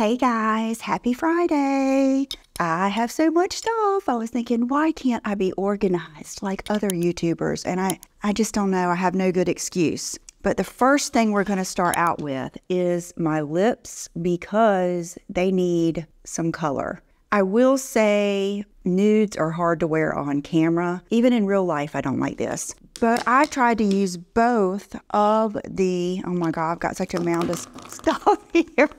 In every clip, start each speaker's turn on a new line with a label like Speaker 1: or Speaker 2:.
Speaker 1: Hey guys, happy Friday. I have so much stuff. I was thinking, why can't I be organized like other YouTubers? And I just don't know. I have no good excuse. But the first thing we're going to start out with is my lips because they need some color. I will say nudes are hard to wear on camera. Even in real life, I don't like this. But I tried to use both of the, oh my God, I've got such a mound of stuff here.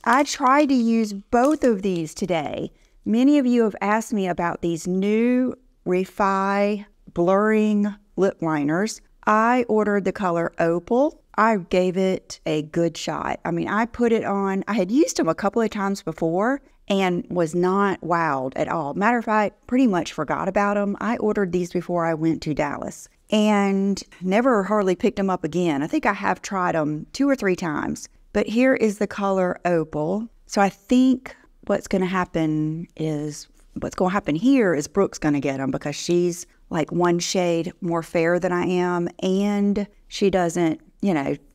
Speaker 1: I tried to use both of these today. Many of you have asked me about these new Refi blurring lip liners. I ordered the color Opal. I gave it a good shot. I mean, I put it on. I had used them a couple of times before and was not wowed at all. Matter of fact, pretty much forgot about them. I ordered these before I went to Dallas and never hardly picked them up again. I think I have tried them 2 or 3 times. But here is the color Opal. So I think what's going to happen here is Brooke's going to get them because she's like one shade more fair than I am. And she doesn't,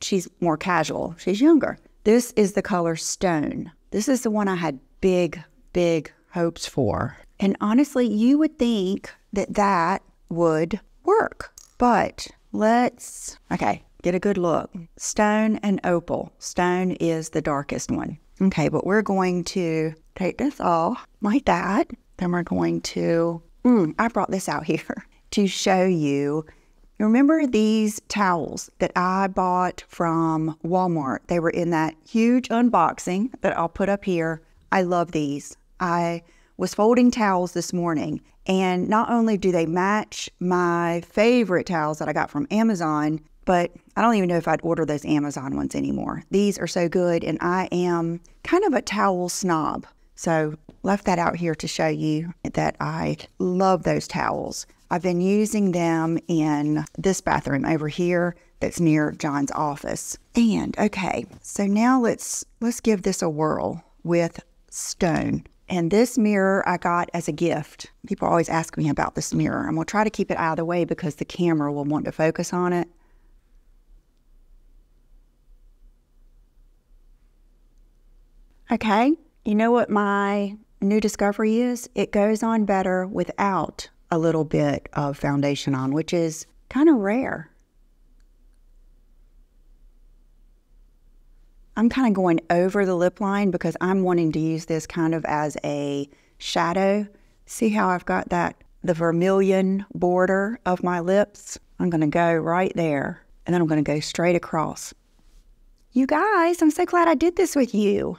Speaker 1: she's more casual. She's younger. This is the color Stone. This is the one I had big, big hopes for. And honestly, you would think that that would work. But okay. Get a good look. Stone and Opal. Stone is the darkest one. Okay, but we're going to take this off like that. Then we're going to, I brought this out here to show you. Remember these towels that I bought from Walmart? They were in that huge unboxing that I'll put up here. I love these. I was folding towels this morning, and not only do they match my favorite towels that I got from Amazon, but I don't even know if I'd order those Amazon ones anymore. These are so good, and I am kind of a towel snob. So left that out here to show you that I love those towels. I've been using them in this bathroom over here that's near John's office. And okay, so now let's give this a whirl with Stone. And this mirror I got as a gift. People always ask me about this mirror. I'm gonna try to keep it out of the way because the camera will want to focus on it. Okay, you know what my new discovery is? It goes on better without a little bit of foundation on, which is kind of rare. I'm kind of going over the lip line because I'm wanting to use this kind of as a shadow. See how I've got the vermilion border of my lips? I'm going to go right there, and then I'm going to go straight across. You guys, I'm so glad I did this with you.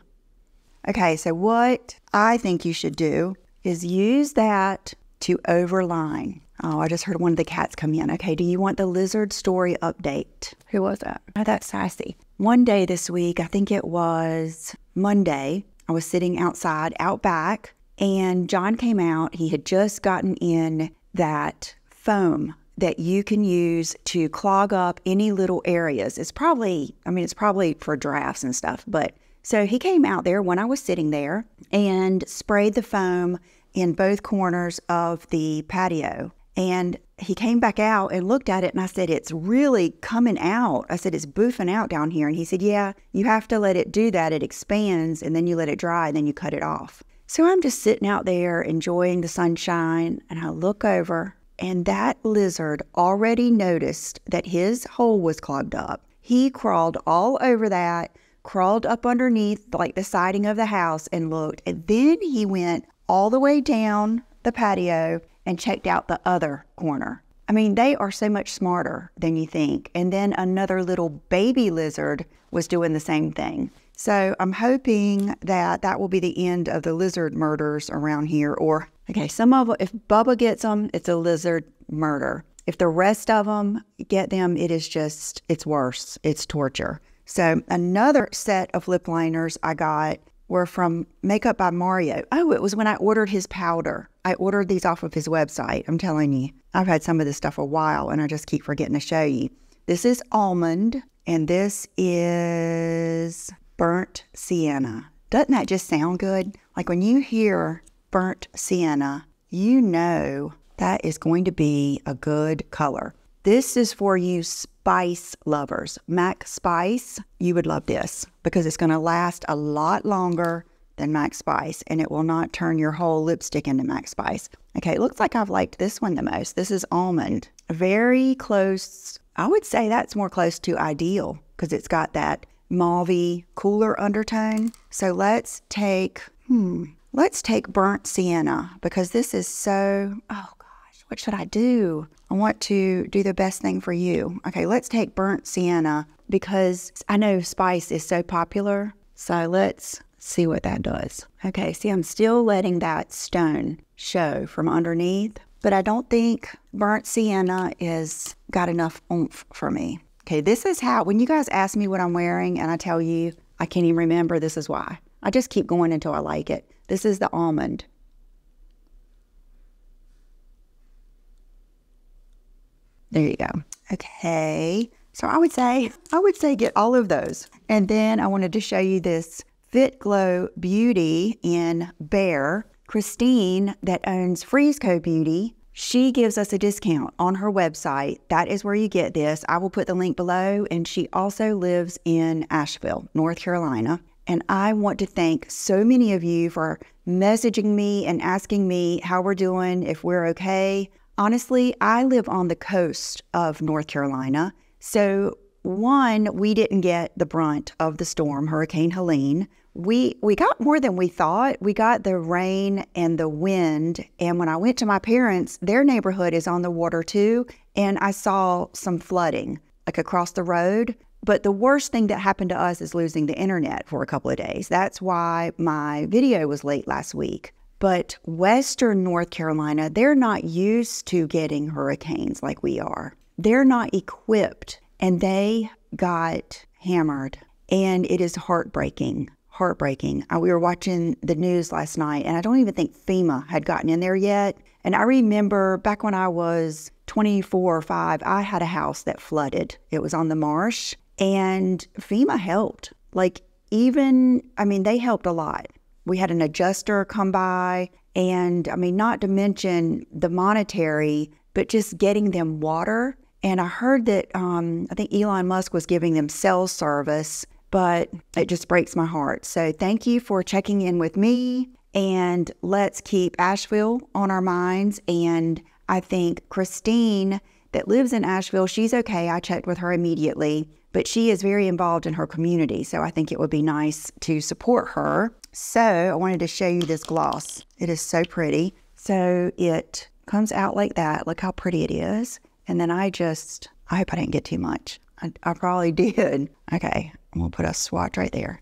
Speaker 1: Okay, so what I think you should do is use that to overline. Oh, I just heard one of the cats come in. Okay, do you want the lizard story update? Who was that? Oh, that's Sassy. One day this week, I think it was Monday, I was sitting outside, out back, and John came out. He had just gotten in that foam that you can use to clog up any little areas. It's probably for drafts and stuff, but so he came out there when I was sitting there and sprayed the foam in both corners of the patio. And he came back out and looked at it, and I said, it's really coming out. I said, it's boofing out down here. And he said, yeah, you have to let it do that. It expands, and then you let it dry, and then you cut it off. So I'm just sitting out there enjoying the sunshine, and I look over, and that lizard already noticed that his hole was clogged up. He crawled all over that, crawled up underneath like the siding of the house and looked. And then he went all the way down the patio and checked out the other corner. I mean, they are so much smarter than you think. And then another little baby lizard was doing the same thing. So I'm hoping that that will be the end of the lizard murders around here. Or, okay, if Bubba gets them, it's a lizard murder. If the rest of them get them, it's worse. It's torture. So another set of lip liners I got were from Makeup by Mario. Oh, it was when I ordered his powder. I ordered these off of his website. I'm telling you, I've had some of this stuff a while, and I just keep forgetting to show you. This is Almond, and this is Burnt Sienna. Doesn't that just sound good? Like when you hear Burnt Sienna, you know that is going to be a good color. This is for you spice lovers. Mac Spice, you would love this because it's going to last a lot longer than Max Spice, and it will not turn your whole lipstick into Max Spice. Okay, it looks like I've liked this one the most. This is Almond. Very close. I would say that's more close to Ideal because it's got that mauvey, cooler undertone. So let's take Burnt Sienna because this is so, oh gosh, what should I do? I want to do the best thing for you. Okay, let's take Burnt Sienna because I know Spice is so popular. So let's see what that does. Okay, see, I'm still letting that stone show from underneath, but I don't think Burnt Sienna is got enough oomph for me. Okay, this is how, when you guys ask me what I'm wearing and I tell you I can't even remember, this is why. I just keep going until I like it. This is the Almond. There you go. Okay, so I would say get all of those. And then I wanted to show you this Fit Glow Beauty in Bare. Christine, that owns Freeze Co Beauty, she gives us a discount on her website. That is where you get this. I will put the link below. And she also lives in Asheville, North Carolina. And I want to thank so many of you for messaging me and asking me how we're doing, if we're okay. Honestly, I live on the coast of North Carolina. So one, we didn't get the brunt of the storm, Hurricane Helene. We got more than we thought. We got the rain and the wind. And when I went to my parents, their neighborhood is on the water too. And I saw some flooding like across the road. But the worst thing that happened to us is losing the internet for a couple of days. That's why my video was late last week. But Western North Carolina, they're not used to getting hurricanes like we are. They're not equipped and they got hammered. And it is heartbreaking. Heartbreaking. We were watching the news last night and I don't even think FEMA had gotten in there yet. And I remember back when I was 24 or 5, I had a house that flooded. It was on the marsh and FEMA helped. They helped a lot. We had an adjuster come by and not to mention the monetary, but just getting them water. And I heard that I think Elon Musk was giving them cell service, but it just breaks my heart. So thank you for checking in with me, and let's keep Asheville on our minds. And I think Christine that lives in Asheville, she's okay. I checked with her immediately, but she is very involved in her community. So I think it would be nice to support her. So I wanted to show you this gloss. It is so pretty. So it comes out like that. Look how pretty it is. And then I hope I didn't get too much. I probably did. Okay, I'm gonna put a swatch right there.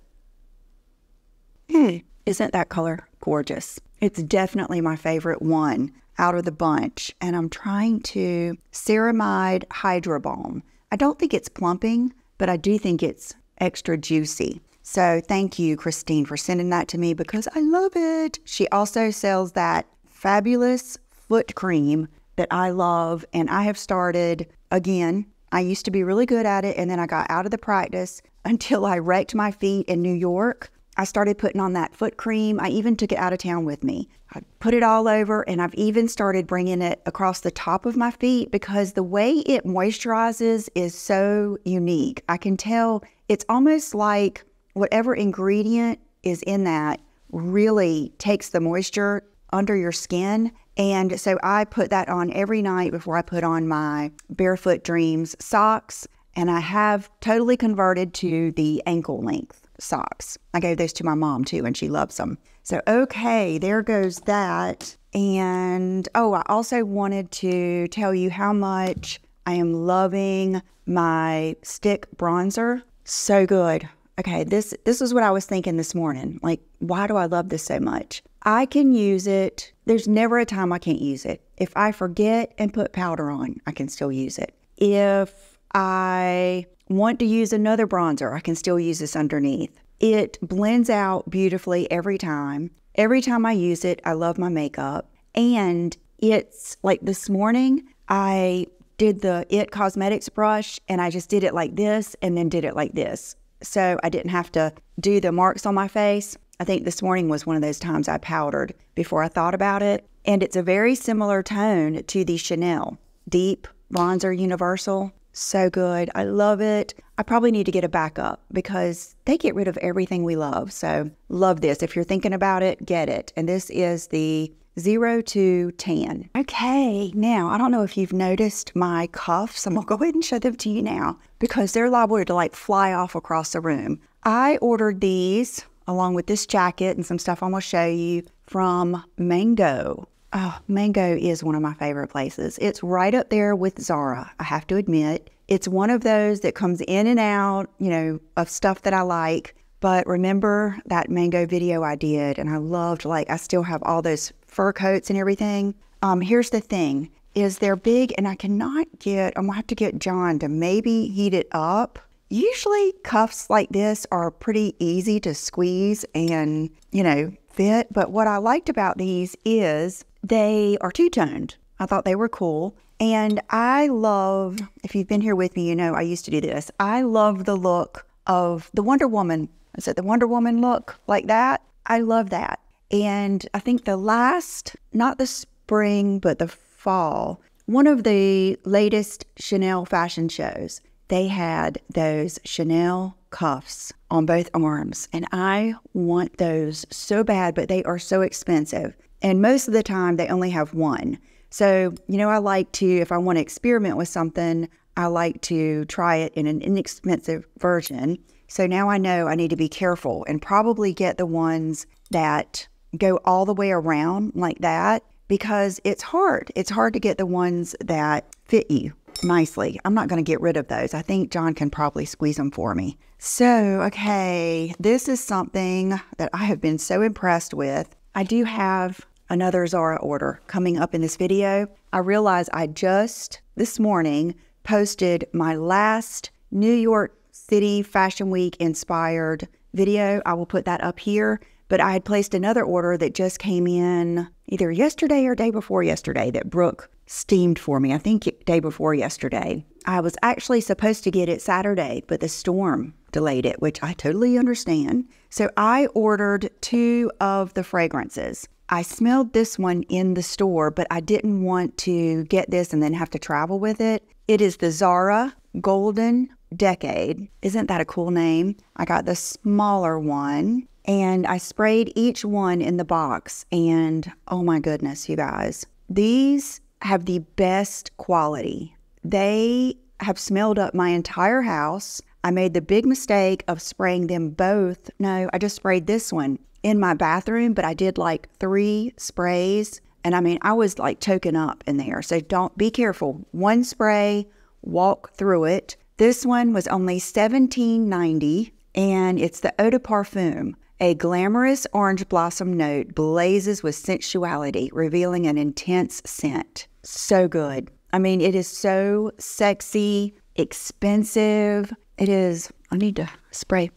Speaker 1: Isn't that color gorgeous? It's definitely my favorite one out of the bunch. And I'm trying to Ceramide Hydro Balm. I don't think it's plumping, but I do think it's extra juicy. So thank you, Christine, for sending that to me because I love it. She also sells that fabulous foot cream that I love, and I have started again. I used to be really good at it, and then I got out of the practice until I wrecked my feet in New York. I started putting on that foot cream. I even took it out of town with me. I put it all over, and I've even started bringing it across the top of my feet because the way it moisturizes is so unique. I can tell it's almost like whatever ingredient is in that really takes the moisture under your skin. And so I put that on every night before I put on my Barefoot Dreams socks. And I have totally converted to the ankle length socks. I gave those to my mom too, and she loves them. So, okay, there goes that. And, I also wanted to tell you how much I am loving my stick bronzer. So good. Okay, this is what I was thinking this morning. Like, why do I love this so much? I can use it. There's never a time I can't use it. If I forget and put powder on, I can still use it. If I want to use another bronzer, I can still use this underneath. It blends out beautifully every time. Every time I use it, I love my makeup. And it's like this morning, I did the It Cosmetics brush and I just did it like this and then did it like this. So I didn't have to do the marks on my face. I think this morning was one of those times I powdered before I thought about it. And it's a very similar tone to the Chanel Deep Bronzer Universal. So good. I love it. I probably need to get a backup because they get rid of everything we love. So love this. If you're thinking about it, get it. And this is the 0 to tan. Okay, now I don't know if you've noticed my cuffs. I'm gonna go ahead and show them to you now because they're liable to like fly off across the room. I ordered these along with this jacket and some stuff I'm gonna show you from Mango. Oh, Mango is one of my favorite places. It's right up there with Zara, I have to admit. It's one of those that comes in and out, you know, of stuff that I like. But remember that Mango video I did, and I loved, like, I still have all those fur coats and everything. Here's the thing, is they're big, and I cannot get, I'm gonna have to get John to maybe heat it up. Usually cuffs like this are pretty easy to squeeze and, you know, fit. But what I liked about these is they are two-toned. I thought they were cool. And I love, if you've been here with me, you know I used to do this. I love the look of the Wonder Woman. Is it the Wonder Woman look like that? I love that. And I think the last, not the spring, but the fall, one of the latest Chanel fashion shows, they had those Chanel cuffs on both arms. And I want those so bad, but they are so expensive. And most of the time they only have one. So, you know, I like to, if I want to experiment with something, I like to try it in an inexpensive version. So now I know I need to be careful and probably get the ones that go all the way around like that because it's hard. It's hard to get the ones that fit you nicely. I'm not going to get rid of those. I think John can probably squeeze them for me. So, okay, this is something that I have been so impressed with. I do have another Zara order coming up in this video. I realize I just this morning posted my last New York City Fashion Week inspired video. I will put that up here, but I had placed another order that just came in either yesterday or day before yesterday that Brooke steamed for me. I think day before yesterday. I was actually supposed to get it Saturday, but the storm delayed it, which I totally understand. So I ordered 2 of the fragrances. I smelled this one in the store, but I didn't want to get this and then have to travel with it. It is the Zara Golden Decade. Isn't that a cool name? I got the smaller one and I sprayed each one in the box. And oh my goodness, you guys, these have the best quality. They have smelled up my entire house. I made the big mistake of spraying them both. No, I just sprayed this one in my bathroom, but I did like 3 sprays. And I mean, I was like choking up in there. So don't, be careful. One spray, walk through it. This one was only $17.90 and it's the Eau de Parfum. A glamorous orange blossom note blazes with sensuality, revealing an intense scent. So good. I mean, it is so sexy, expensive. It is, I need to spray.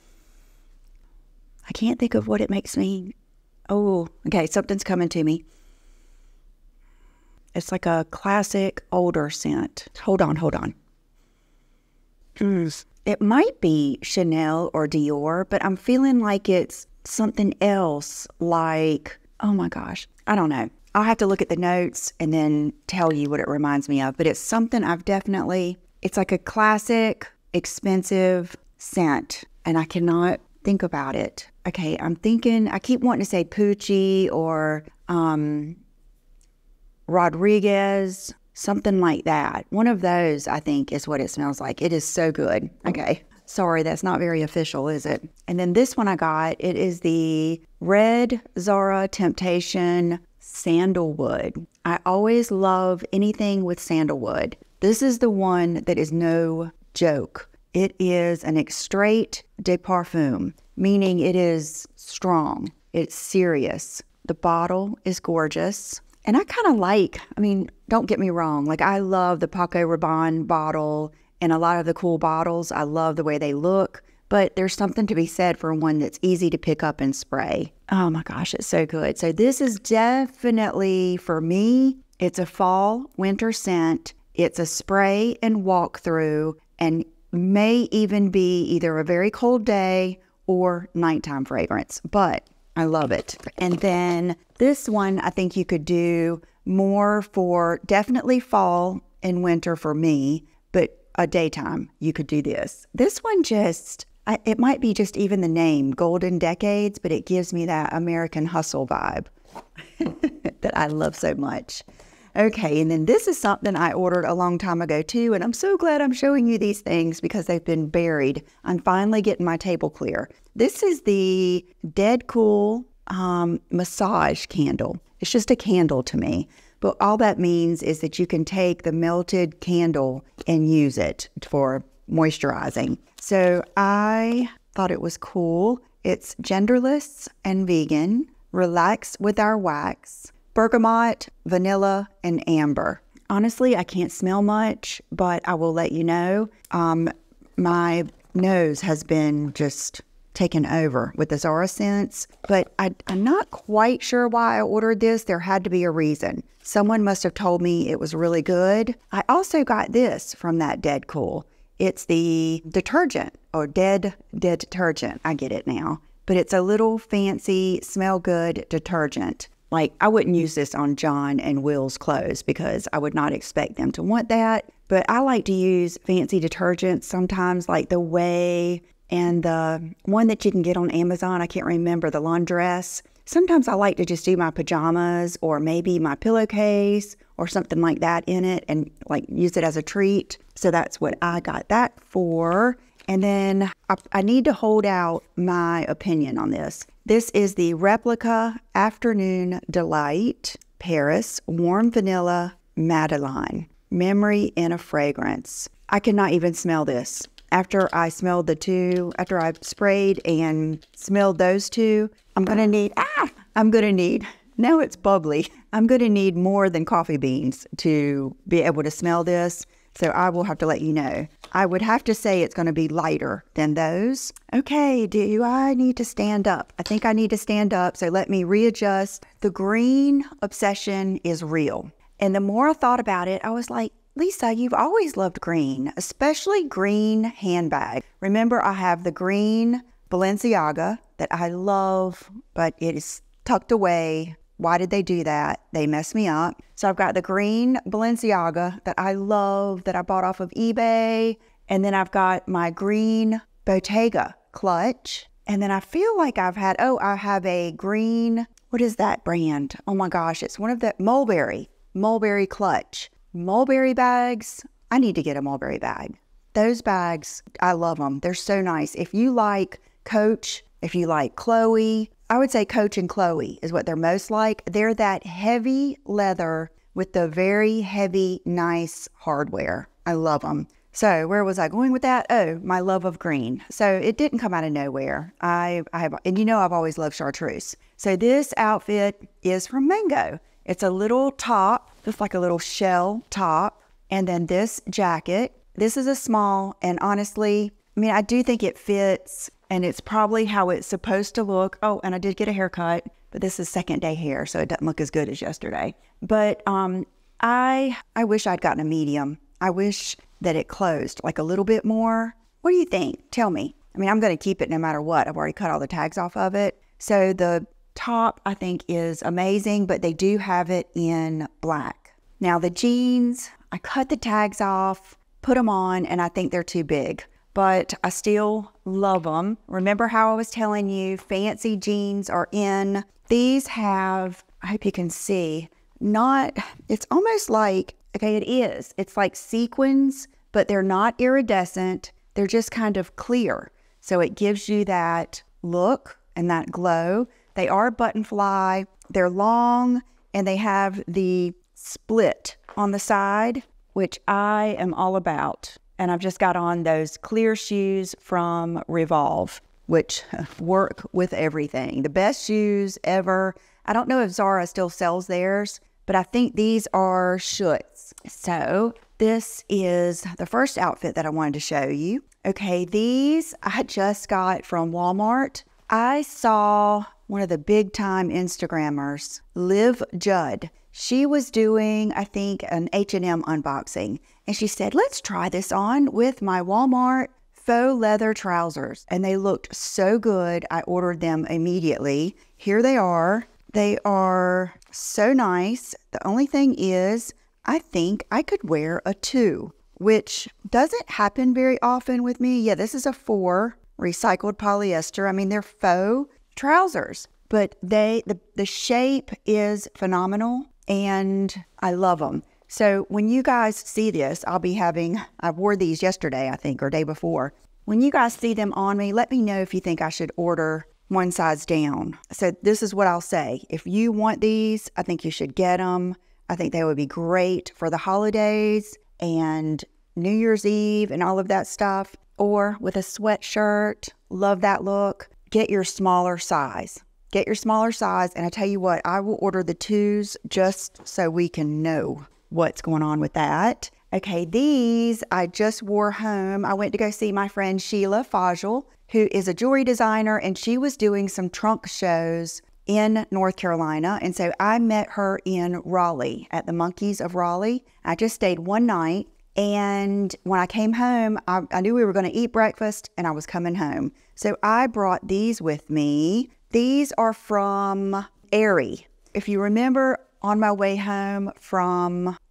Speaker 1: I can't think of what it makes me. Oh, okay, something's coming to me. It's like a classic older scent. Hold on. It might be Chanel or Dior, but I'm feeling like it's something else like, oh my gosh, I don't know. I'll have to look at the notes and then tell you what it reminds me of. But it's something I've definitely, it's like a classic, expensive scent. And I cannot think about it. Okay, I'm thinking, I keep wanting to say Pucci or Rodriguez, something like that. One of those, I think, is what it smells like. It is so good. Okay, sorry, that's not very official, is it? And then this one I got, it is the Red Zara Temptation Sandalwood. I always love anything with sandalwood. This is the one that is no joke. It is an extrait de parfum, meaning it is strong. It's serious. The bottle is gorgeous. And I kind of like, I mean, don't get me wrong. Like, I love the Paco Rabanne bottle and a lot of the cool bottles. I love the way they look. But there's something to be said for one that's easy to pick up and spray. Oh my gosh, it's so good. So this is definitely, for me, it's a fall, winter scent. It's a spray and walk through and may even be either a very cold day or nighttime fragrance, but I love it. And then this one, I think you could do more for definitely fall and winter for me, but a daytime, you could do this. This one just, it might be just even the name, Golden Decades, but it gives me that American Hustle vibe that I love so much. Okay, and then this is something I ordered a long time ago too, and I'm so glad I'm showing you these things because they've been buried. I'm finally getting my table clear. This is the Dead Cool massage candle. It's just a candle to me, but all that means is that you can take the melted candle and use it for moisturizing. So I thought it was cool. It's genderless and vegan. Relax with our wax. Bergamot, vanilla, and amber. Honestly, I can't smell much, but I will let you know. My nose has been just taken over with the Zara scents, but I'm not quite sure why I ordered this. There had to be a reason. Someone must have told me it was really good. I also got this from that Dead Cool. It's the detergent, or dead detergent. I get it now. But it's a little fancy, smell good detergent. Like, I wouldn't use this on John and Will's clothes because I would not expect them to want that. But I like to use fancy detergents sometimes, like the Way and the one that you can get on Amazon. I can't remember, the laundress. Sometimes I like to just do my pajamas or maybe my pillowcase or something like that in it and like use it as a treat. So that's what I got that for. And then I need to hold out my opinion on this. This is the Replica Afternoon Delight Paris Warm Vanilla Madeleine Memory in a Fragrance. I cannot even smell this. After I smelled the two, after I sprayed and smelled those two, I'm going to need, now it's bubbly. I'm going to need more than coffee beans to be able to smell this. So I will have to let you know. I would have to say it's going to be lighter than those. Okay, do I need to stand up? I think I need to stand up, so let me readjust. The green obsession is real. And the more I thought about it, I was like, Lisa, you've always loved green, especially green handbag. Remember, I have the green Balenciaga that I love, but it is tucked away. Why did they do that? They messed me up. So I've got the green Balenciaga that I love, that I bought off of eBay. And then I've got my green Bottega clutch. And then I feel like I have a green, what is that brand? Oh my gosh, it's one of the Mulberry clutch. Mulberry bags, I need to get a Mulberry bag. Those bags, I love them. They're so nice. If you like Coach, if you like Chloe, I would say Coach and Chloe is what they're most like. They're that heavy leather with the very heavy, nice hardware. I love them. So where was I going with that? Oh, my love of green. So it didn't come out of nowhere. And you know I've always loved chartreuse. So this outfit is from Mango. It's a little top, just like a little shell top. And then this jacket. This is a small, and honestly, I mean, I do think it fits, and it's probably how it's supposed to look. Oh, and I did get a haircut, but this is second day hair, so it doesn't look as good as yesterday. But I wish I'd gotten a medium. I wish that it closed like a little bit more. What do you think? Tell me. I mean, I'm going to keep it no matter what. I've already cut all the tags off of it. So the top, I think, is amazing, but they do have it in black. Now the jeans, I cut the tags off, put them on, and I think they're too big, but I still love them. Remember how I was telling you fancy jeans are in? These have, I hope you can see, it's almost like, okay, it is. It's like sequins, but they're not iridescent. They're just kind of clear. So it gives you that look and that glow. They are button fly. They're long, and they have the split on the side, which I am all about. And I've just got on those clear shoes from Revolve, which work with everything. The best shoes ever. I don't know if Zara still sells theirs, but I think these are Schutz. So this is the first outfit that I wanted to show you. Okay, these I just got from Walmart. I saw one of the big time Instagrammers, Liv Judd. She was doing, I think, an H&M unboxing. And she said, let's try this on with my Walmart faux leather trousers. And they looked so good. I ordered them immediately. Here they are. They are so nice. The only thing is, I think I could wear a 2. which doesn't happen very often with me. Yeah, this is a 4 recycled polyester. I mean, they're faux trousers, but the shape is phenomenal and I love them. So when you guys see this, I wore these yesterday, I think, or day before. When you guys see them on me, let me know if you think I should order one size down. So this is what I'll say. If you want these, I think you should get them. I think they would be great for the holidays and New Year's Eve and all of that stuff. Or with a sweatshirt, love that look. Get your smaller size. Get your smaller size. And I tell you what, I will order the 2s just so we can know what's going on with that. Okay, these I just wore home. I went to go see my friend Sheila Fajl, who is a jewelry designer, and she was doing some trunk shows in North Carolina. And so I met her in Raleigh at the Monkeys of Raleigh. I just stayed one night. And when I came home, I knew we were going to eat breakfast and I was coming home. So I brought these with me. These are from Aerie. If you remember, on my way home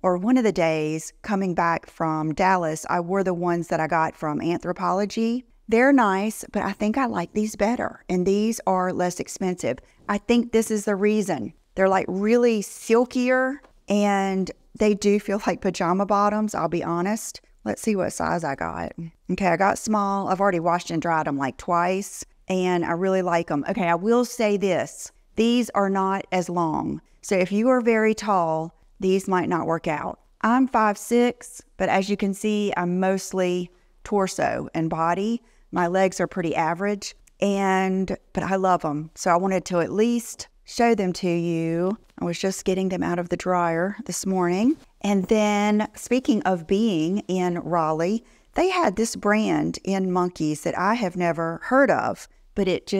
Speaker 1: or one of the days coming back from Dallas, I wore the ones that I got from Anthropologie. They're nice, but I think I like these better. And these are less expensive. I think this is the reason. They're like really silkier and they do feel like pajama bottoms, I'll be honest. Let's see what size I got. Okay, I got small. I've already washed and dried them like twice, and I really like them. Okay, I will say this. These are not as long. So if you are very tall, these might not work out. I'm 5'6", but as you can see, I'm mostly torso and body. My legs are pretty average, but I love them. So I wanted to at least show them to you. I was just getting them out of the dryer this morning. And then speaking of being in Raleigh, they had this brand in Monkeys that I have never heard of, but it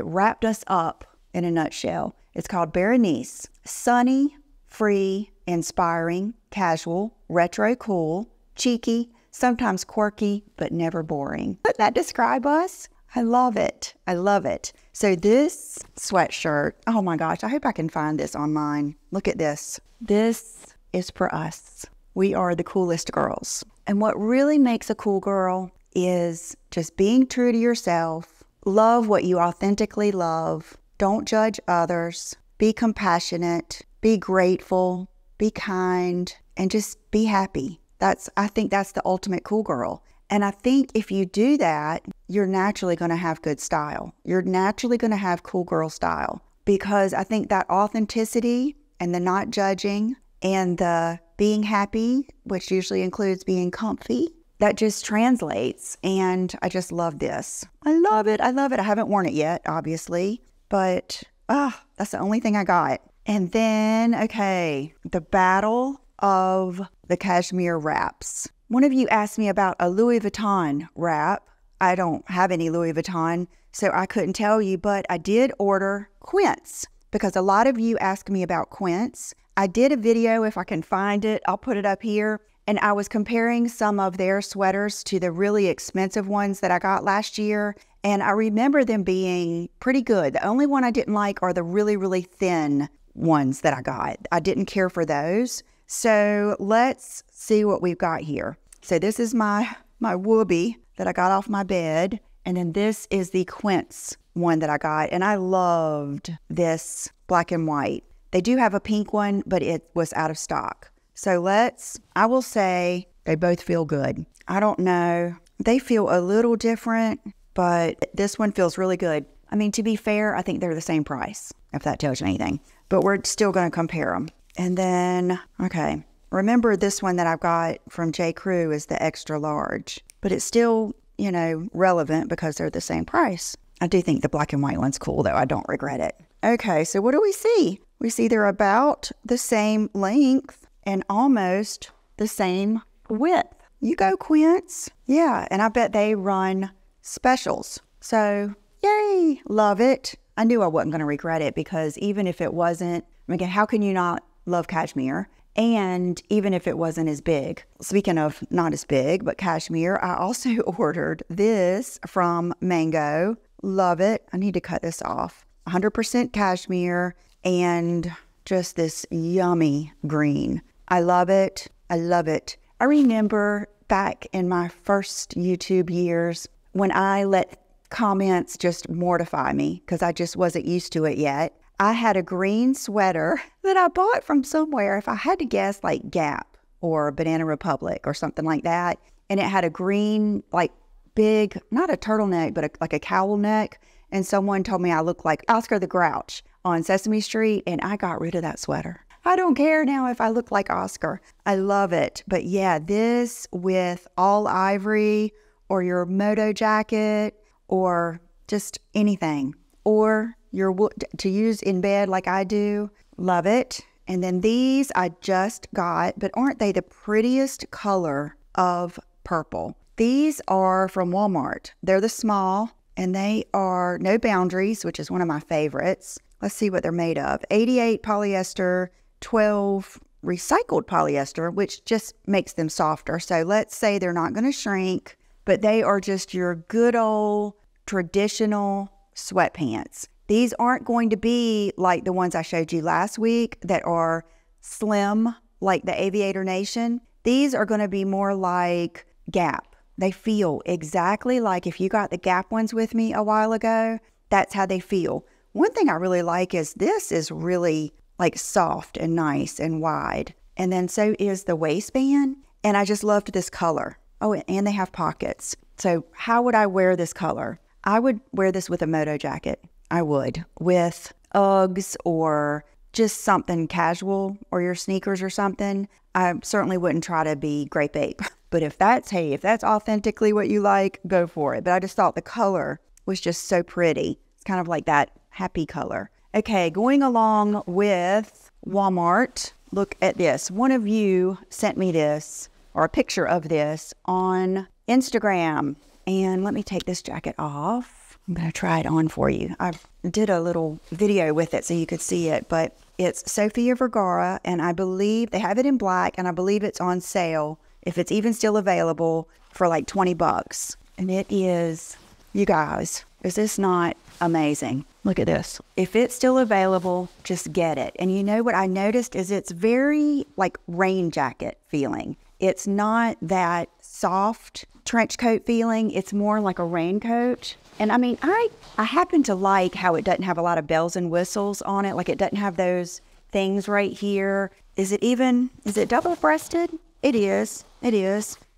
Speaker 1: wrapped us up in a nutshell. It's called Berenice. Sunny, free, inspiring, casual, retro cool, cheeky, sometimes quirky, but never boring. Doesn't that describe us? I love it. I love it. So this sweatshirt, oh my gosh, I hope I can find this online. Look at this. This is for us. We are the coolest girls. And what really makes a cool girl is just being true to yourself. Love what you authentically love. Don't judge others. Be compassionate. Be grateful. Be kind. And just be happy. I think that's the ultimate cool girl. And I think if you do that, you're naturally going to have good style. You're naturally going to have cool girl style, because I think that authenticity and the not judging and the being happy, which usually includes being comfy, that just translates. And I just love this. I love it. I love it. I haven't worn it yet, obviously, but that's the only thing I got. And then, okay, the battle of the cashmere wraps. One of you asked me about a Louis Vuitton wrap. I don't have any Louis Vuitton, so I couldn't tell you, but I did order Quince because a lot of you asked me about Quince. I did a video, if I can find it, I'll put it up here. And I was comparing some of their sweaters to the really expensive ones that I got last year. And I remember them being pretty good. The only one I didn't like are the really, really thin ones that I got. I didn't care for those. So let's see what we've got here. So this is my whoopee that I got off my bed. And then this is the Quince one that I got. And I loved this black and white. They do have a pink one, but it was out of stock. So I will say they both feel good. I don't know. They feel a little different, but this one feels really good. I mean, to be fair, I think they're the same price, if that tells you anything. But we're still going to compare them. And then, okay, remember this one that I've got from J. Crew is the extra large. But it's still, relevant because they're the same price. I do think the black and white one's cool, though. I don't regret it. Okay, so what do we see? We see they're about the same length and almost the same width. You go, Quince. Yeah, and I bet they run specials. So, yay, love it. I knew I wasn't going to regret it because even if it wasn't, how can you not love cashmere? And even if it wasn't as big, speaking of not as big, but cashmere, I also ordered this from Mango. Love it. I need to cut this off. 100% cashmere and just this yummy green. I love it. I love it. I remember back in my first YouTube years when I let comments just mortify me because I just wasn't used to it yet. I had a green sweater that I bought from somewhere, if I had to guess, like Gap or Banana Republic or something like that. And it had a green, like big, not a turtleneck, but like a cowl neck. And someone told me I looked like Oscar the Grouch on Sesame Street, and I got rid of that sweater. I don't care now if I look like Oscar. I love it. But yeah, this with all ivory or your moto jacket or just anything, or your to use in bed like I do. Love it. And then these I just got, but aren't they the prettiest color of purple? These are from Walmart. They're the small, and they are no boundaries, which is one of my favorites. Let's see what they're made of. 88 polyester, 12 recycled polyester, which just makes them softer. So let's say they're not going to shrink, but they are just your good old traditional sweatpants. These aren't going to be like the ones I showed you last week that are slim, like the Aviator Nation. These are going to be more like Gap. They feel exactly like if you got the Gap ones with me a while ago, that's how they feel. One thing I really like is this is really like soft and nice and wide. And then so is the waistband. And I just loved this color. Oh, and they have pockets. So how would I wear this color? I would wear this with a moto jacket. I would. With Uggs or just something casual, or your sneakers or something. I certainly wouldn't try to be Grape Ape. But if that's authentically what you like, go for it. But I just thought the color was just so pretty. It's kind of like that happy color. Okay, going along with Walmart, look at this. One of you sent me this, or a picture of this, on Instagram. And let me take this jacket off. I'm going to try it on for you. I did a little video with it so you could see it, but it's Sofia Vergara, and I believe they have it in black, and I believe it's on sale, if it's even still available, for like 20 bucks. And it is, you guys, is this not amazing? Look at this. If it's still available, just get it. And you know what I noticed is it's very like rain jacket feeling. It's not that soft trench coat feeling. It's more like a raincoat. And I mean, I happen to like how it doesn't have a lot of bells and whistles on it. Like it doesn't have those things right here. Is it double-breasted? It is.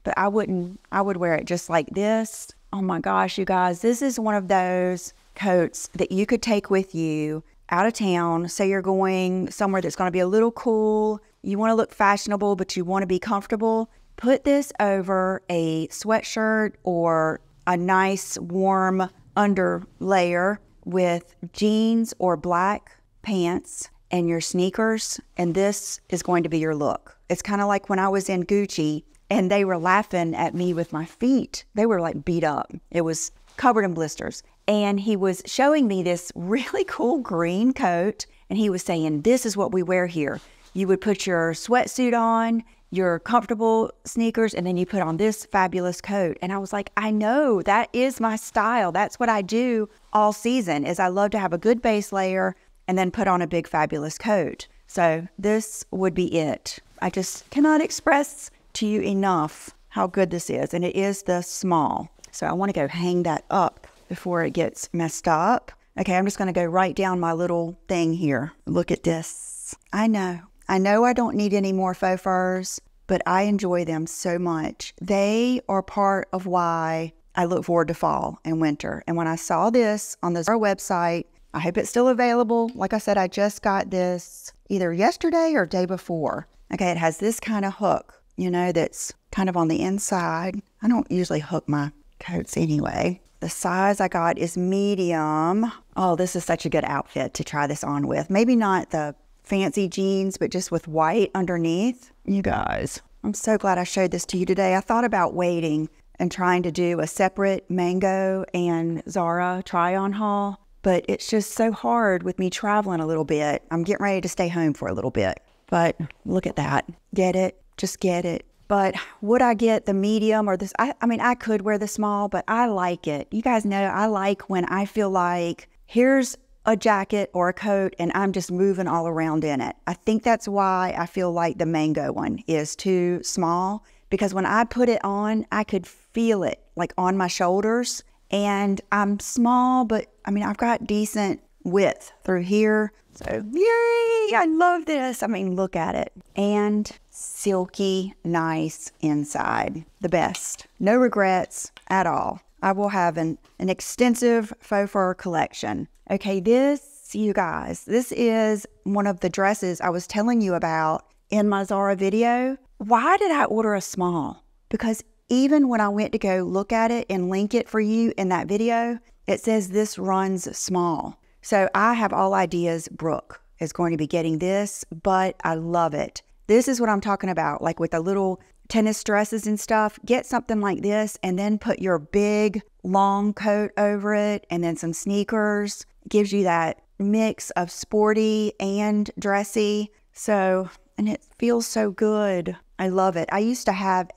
Speaker 1: But I would wear it just like this. Oh my gosh, you guys, this is one of those coats that you could take with you out of town. Say you're going somewhere that's going to be a little cool. You want to look fashionable, but you want to be comfortable. Put this over a sweatshirt or a nice warm under layer with jeans or black pants and your sneakers, and this is going to be your look. It's kind of like when I was in Gucci and they were laughing at me with my feet. They were like beat up. It was covered in blisters. And he was showing me this really cool green coat, and he was saying, this is what we wear here. You would put your sweatsuit on, your comfortable sneakers, and then you put on this fabulous coat. And I was like, I know, that is my style. That's what I do all season, is I love to have a good base layer and then put on a big fabulous coat. So this would be it. I just cannot express to you enough how good this is. And it is the small. So I want to go hang that up before it gets messed up. Okay, I'm just going to go right down my little thing here. Look at this. I know I don't need any more faux furs, but I enjoy them so much. They are part of why I look forward to fall and winter. And when I saw this on the Zara website, I hope it's still available. Like I said, I just got this either yesterday or day before. Okay, it has this kind of hook, you know, that's kind of on the inside. I don't usually hook my coats anyway. The size I got is medium. Oh, this is such a good outfit to try this on with. Maybe not the fancy jeans, but just with white underneath. You guys, I'm so glad I showed this to you today. I thought about waiting and trying to do a separate Mango and Zara try-on haul, but it's just so hard with me traveling a little bit. I'm getting ready to stay home for a little bit, but look at that. Get it? Just get it. But would I get the medium or this? I mean, I could wear the small, but I like it. You guys know I like when I feel like here's a jacket or a coat and I'm just moving all around in it. I think that's why I feel like the Mango one is too small, because when I put it on, I could feel it like on my shoulders. And I'm small, but I mean, I've got decent width through here. So yay, I love this. I mean, look at it. And silky, nice inside. The best. No regrets at all. I will have an extensive faux fur collection. Okay, this, you guys, this is one of the dresses I was telling you about in my Zara video. Why did I order a small? Because even when I went to go look at it and link it for you in that video, it says this runs small. So I have all ideas Brooke is going to be getting this, but I love it. This is what I'm talking about, like with the little tennis dresses and stuff. Get something like this and then put your big long coat over it and then some sneakers. It gives you that mix of sporty and dressy. So, and it feels so good. I love it. I used to have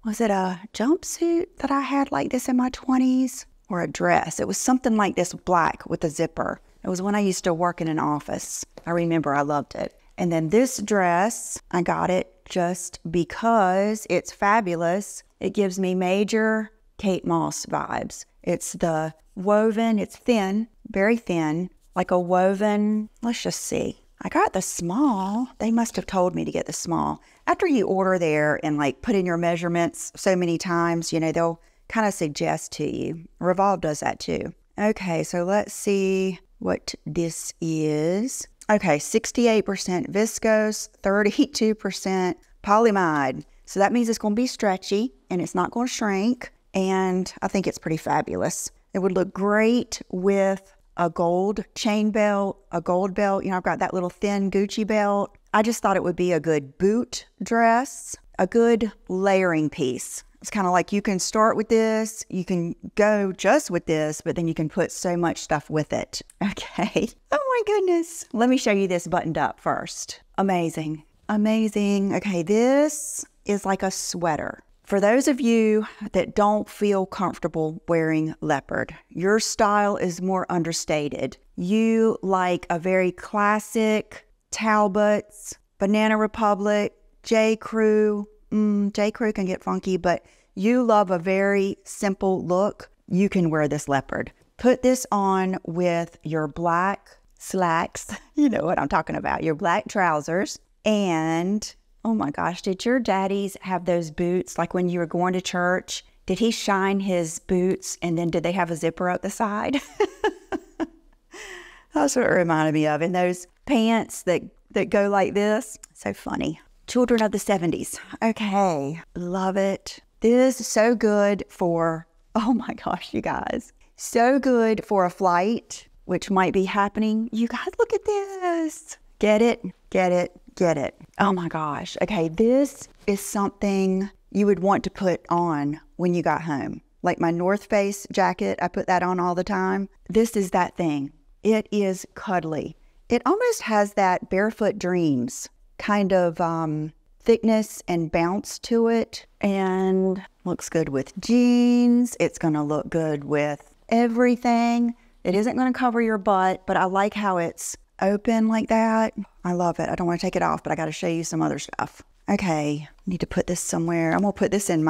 Speaker 1: was it a jumpsuit that I had like this in my 20s or a dress? It was something like this, black with a zipper. It was when I used to work in an office. I remember I loved it. And then this dress, I got it just because it's fabulous. It gives me major Kate Moss vibes. It's the woven, it's thin, very thin, like a woven, let's just see. I got the small. They must have told me to get the small. After you order there and like put in your measurements so many times, you know, they'll kind of suggest to you. Revolve does that too. Okay, so let's see what this is. Okay, 68% viscose, 32% polyamide. So that means it's going to be stretchy and it's not going to shrink. And I think it's pretty fabulous. It would look great with a gold chain belt, a gold belt. You know, I've got that little thin Gucci belt. I just thought it would be a good boot dress, a good layering piece. It's kind of like you can start with this, you can go just with this, but then you can put so much stuff with it. Okay. Oh my goodness. Let me show you this buttoned up first. Amazing. Amazing. Okay, this is like a sweater. For those of you that don't feel comfortable wearing leopard, your style is more understated. You like a very classic Talbots, Banana Republic, J. Crew. J. Crew can get funky, but you love a very simple look. You can wear this leopard. Put this on with your black slacks. You know what I'm talking about. Your black trousers. And oh my gosh, did your daddies have those boots like when you were going to church? Did he shine his boots and then did they have a zipper up the side? That's what it reminded me of. And those pants that go like this. So funny. Children of the 70s. Okay, love it. This is so good for, oh my gosh, you guys. So good for a flight, which might be happening. You guys, look at this. Get it, get it, get it. Oh my gosh. Okay, this is something you would want to put on when you got home. Like my North Face jacket, I put that on all the time. This is that thing. It is cuddly. It almost has that Barefoot Dreams kind of thickness and bounce to it, and looks good with jeans. It's going to look good with everything. It isn't going to cover your butt, but I like how it's open like that. I love it. I don't want to take it off, but I got to show you some other stuff. Okay, need to put this somewhere. I'm going to put this in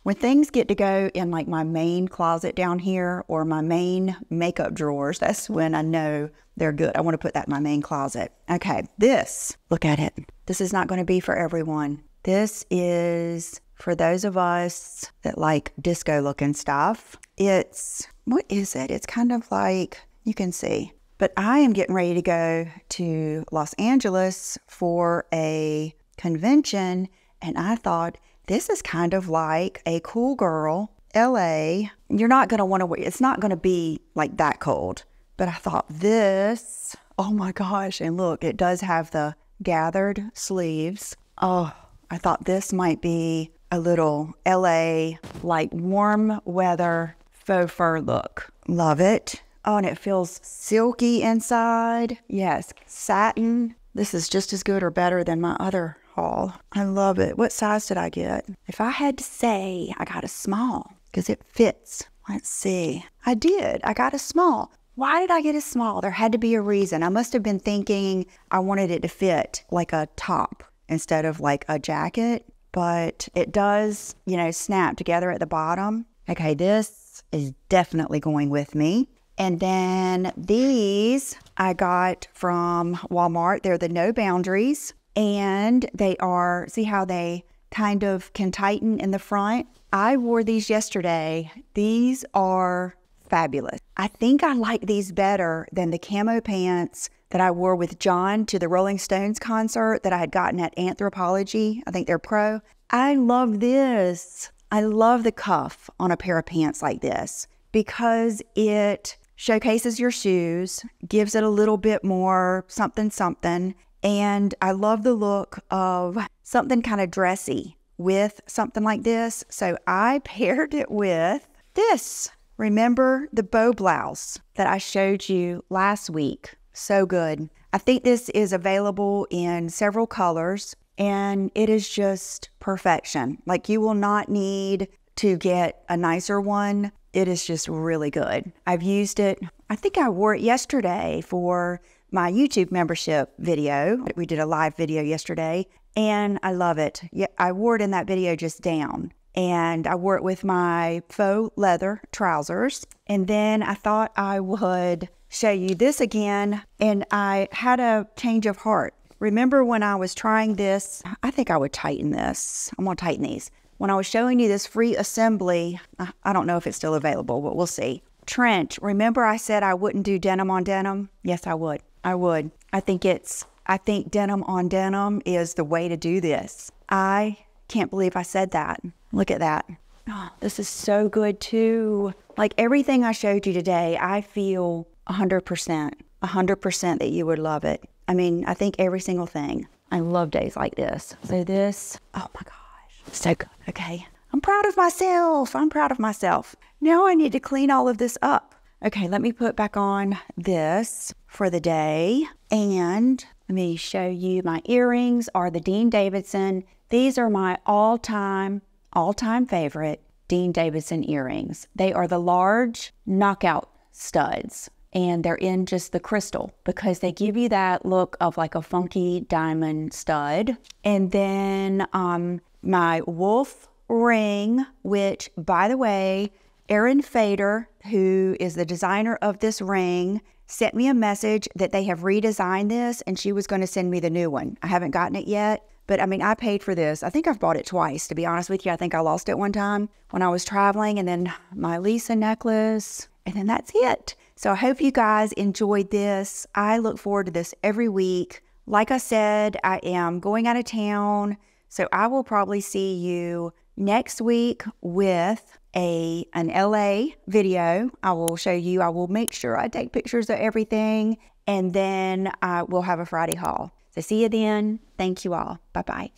Speaker 1: when things get to go in like my main closet down here or my main makeup drawers, that's when I know they're good. I want to put that in my main closet. Okay, this, look at it. This is not going to be for everyone. This is for those of us that like disco looking stuff. What is it? It's kind of like, you can see. But I am getting ready to go to Los Angeles for a convention, and I thought this is kind of like a cool girl, LA. You're not going to want to wear, it's not going to be like that cold. But I thought this, oh my gosh, and look, it does have the gathered sleeves. Oh, I thought this might be a little LA, like warm weather faux fur look. Love it. Oh, and it feels silky inside. Yes, satin. This is just as good or better than my other haul. I love it. What size did I get? If I had to say, I got a small because it fits. Let's see. I did. I got a small. Why did I get a small? There had to be a reason. I must have been thinking I wanted it to fit like a top instead of like a jacket. but it does, you know, snap together at the bottom. Okay, this is definitely going with me. And then these I got from Walmart. They're the No Boundaries, and they are, see how they kind of can tighten in the front? I wore these yesterday. These are fabulous. I think I like these better than the camo pants that I wore with John to the Rolling Stones concert that I had gotten at Anthropologie. I think they're pro. I love this. I love the cuff on a pair of pants like this because it showcases your shoes, gives it a little bit more something something, and I love the look of something kind of dressy with something like this. So I paired it with this. Remember the bow blouse that I showed you last week? So good. I think this is available in several colors, and it is just perfection. Like, you will not need to get a nicer one. It is just really good. I've used it. I think I wore it yesterday for my YouTube membership video. We did a live video yesterday, and I love it. Yeah, I wore it in that video just down, and I wore it with my faux leather trousers. And then I thought I would show you this again, and I had a change of heart. Remember when I was trying this? I think I would tighten this. I'm gonna tighten these. When I was showing you this free assembly, I don't know if it's still available, but we'll see. Trench, remember I said I wouldn't do denim on denim? Yes, I would. I would. I think denim on denim is the way to do this. I can't believe I said that. Look at that. Oh, this is so good too. Like everything I showed you today, I feel 100% that you would love it. I mean, I think every single thing. I love days like this. So this, oh my gosh, so good. Okay, I'm proud of myself. I'm proud of myself. Now I need to clean all of this up. Okay, let me put back on this for the day. And let me show you my earrings are the Dean Davidson. These are my all-time favorite Dean Davidson earrings. They are the large knockout studs, and they're in just the crystal because they give you that look of like a funky diamond stud. And then my wolf ring, which, by the way, Erin Fader, who is the designer of this ring, sent me a message that they have redesigned this, and she was going to send me the new one. I haven't gotten it yet, but I mean, I paid for this. I think I've bought it twice, to be honest with you. I think I lost it one time when I was traveling, and then my Lisa necklace, and then that's it. So I hope you guys enjoyed this. I look forward to this every week. Like I said, I am going out of town, so I will probably see you next week with an LA video. I will show you. I will make sure I take pictures of everything, and then we'll have a Friday haul. So see you then. Thank you all. Bye-bye.